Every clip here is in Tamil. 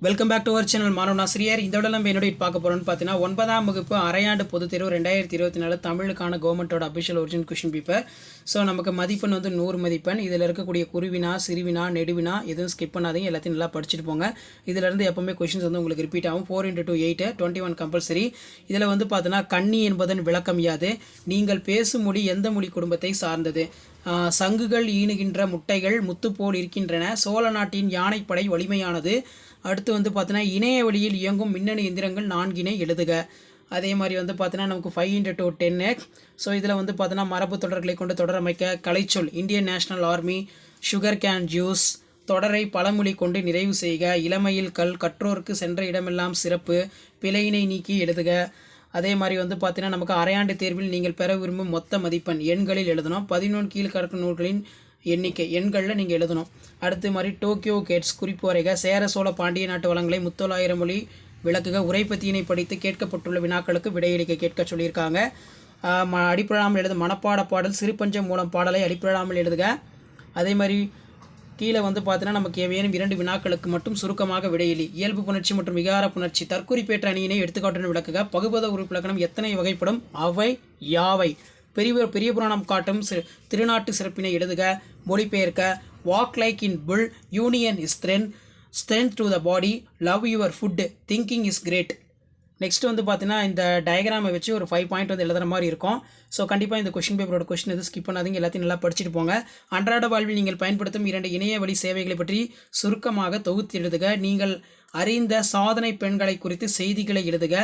Welcome back to our channel மாணவன் ஆசிரியர். இந்த விட நம்ம என்னோட பார்க்க போகிறோம்னு பார்த்தீங்கன்னா 9ஆம் வகுப்பு அரையாண்டு பொதுத் தேர்வு 2024 தமிழுக்கான கவர்மெண்ட்டோட official original question paper. So நமக்கு மதிப்பெண் வந்து 100 மதிப்பெண். இதில் இருக்கக்கூடிய குருவினா, சிறுவினா, நெடுவினா எதுவும் ஸ்கிப் பண்ணாதீங்க, எல்லாத்தையும் நல்லா படிச்சுட்டு போங்க. இதிலிருந்து எப்பவுமே கொஷின்ஸ் வந்து உங்களுக்கு ரிப்பீட் ஆகும். 4 × 2 8 21 கம்பல்சரி. இதில் வந்து பார்த்தீங்கன்னா கன்னி என்பதன் விளக்கம் யாது? நீங்கள் பேசும் மொழி எந்த மொழி குடும்பத்தை சார்ந்தது? சங்குகள் ஈனுகின்ற முட்டைகள் முத்துப்போல் இருக்கின்றன. சோழ நாட்டின் யானைப்படை வலிமையானது. அடுத்து வந்து பார்த்தீங்கன்னா இணைய வழியில் இயங்கும் மின்னணு எந்திரங்கள் 4 எழுதுக. அதே மாதிரி வந்து பார்த்தீங்கன்னா நமக்கு 5 × 2 10. ஸோ இதில் வந்து பார்த்தீங்கன்னா மரபு தொடர்களை கொண்டு தொடர் அமைக்க கலைச்சொல் Indian national army. Sugar cane juice. தொடரை பழமொழி கொண்டு நிறைவு செய்க. இளமையில் கற்றோருக்கு சென்ற இடமெல்லாம் சிறப்பு. பிழையினை நீக்கி எழுதுக. அதே மாதிரி வந்து பார்த்தீங்கன்னா நமக்கு அரையாண்டு தேர்வில் நீங்கள் பெற விரும்பும் மொத்த மதிப்பெண் எண்களில் எழுதணும். 11 கீழ்கணக்கு நூல்களின் எண்ணிக்கை எண்களில் நீங்கள் எழுதணும். அடுத்து மாதிரி டோக்கியோ கேட்ஸ் குறிப்பு வரைக. சேர சோழ பாண்டிய நாட்டு வளங்களை முத்தொள்ளாயிரம் மொழி விளக்குக. உரைப்பத்தியினை படித்து கேட்கப்பட்டுள்ள வினாக்களுக்கு விடையளிக்க கேட்க சொல்லியிருக்காங்க. அடிப்படாமல் எழுத மனப்பாட பாடல் சிறுபஞ்சம் மூலம் பாடலை அடிப்படாமல் எழுதுக. அதே மாதிரி கீழே வந்து பார்த்தீங்கன்னா நமக்கு ஏதேனும் 2 வினாக்களுக்கு மட்டும் சுருக்கமாக விடையளி. இயல்பு புணர்ச்சி மற்றும் விகார புணர்ச்சி தற்குறிப்பேற்ற அணியினை எடுத்துக்காட்டுடன் விளக்குக. பகுபத உறுப்பிலக்கணம் எத்தனை வகைப்படும்? அவை யாவை? பெரிய புராணம் காட்டும் திருநாட்டு சிறப்பினை எழுதுக. மொழிபெயர்க்க. Walk like in bull, union is strength to the body, love your food, thinking is great. Next வந்து பார்த்தீங்கன்னா இந்த டயக்ராமை வச்சு ஒரு 5 பாயிண்ட் வந்து எழுதுகிற மாதிரி இருக்கும். ஸோ கண்டிப்பாக இந்த கொஷின் பேப்பரோட கொஷின் எதுவும் ஸ்கிப் பண்ணாதீங்க, எல்லாத்தையும் நல்லா படிச்சுட்டு போங்க. அன்றாட வாழ்வில் நீங்கள் பயன்படுத்தும் 2 இணைய வழி சேவைகளை பற்றி சுருக்கமாக தொகுத்து எழுதுக. நீங்கள் அறிந்த சாதனை பெண்களை குறித்து செய்திகளை எழுதுக.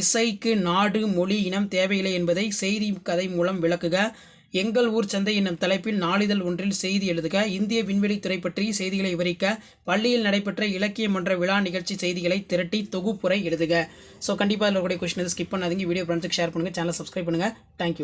இசைக்கு நாடு, மொழி, இனம் தேவையில்லை என்பதை செய்தி கதை மூலம் விளக்குக. எங்கள் ஊர் சந்தை என்னும் தலைப்பில் நாளிதழ் ஒன்றில் செய்தி எழுதுக. இந்திய விண்வெளித்துறை பற்றி செய்திகளை விவரிக்க பள்ளியில் நடைபெற்ற இலக்கிய மன்ற விழா நிகழ்ச்சி செய்திகளை திரட்டி தொகுப்புரை எழுதுக. ஸோ கண்டிப்பாக இதோட கொஷின் எதுவும் ஸ்கிப் பண்ணாதீங்க. வீடியோ ஃப்ரெண்ட்ஸுக்கு ஷேர் பண்ணுங்கள், சேனல் சப்ஸ்கிரைப் பண்ணுங்கள். தேங்க்யூ.